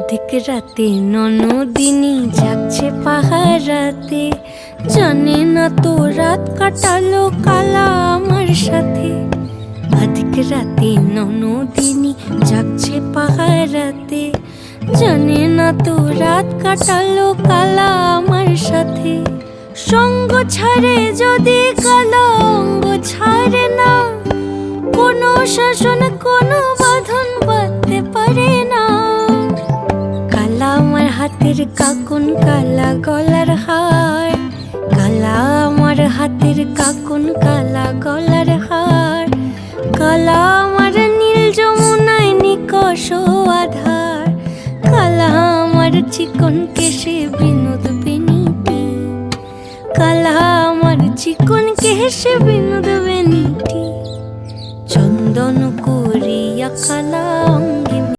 অধিক রাতে ননদিনী যাচ্ছে পাহারাতে, জানে না তো রাত কাটালো কালা আমার সাথে। অধিক রাতে ননদিনী যাচ্ছে পাহারাতে, জানে না তো রাত কাটালো কালা আমার সাথে। সঙ্গ ছাড়ে যদি কালা অঙ্গ ছাড়ে না, কোনো শাসন কোনো বাঁধন বাঁধতে পারে না। কালা আমার হাতের কাকুন কালা গলার হার, কালা আমার হাতের কাকুন কালা গলার হার। কালা আমার নীল যমুনায় নিকষ আধার, কালা আমার চিকন কেশে বিনোদ বেনিটি। কালা আমার চিকন কেশে বিনোদ বেনিটি। চন্দন করিয়া কালা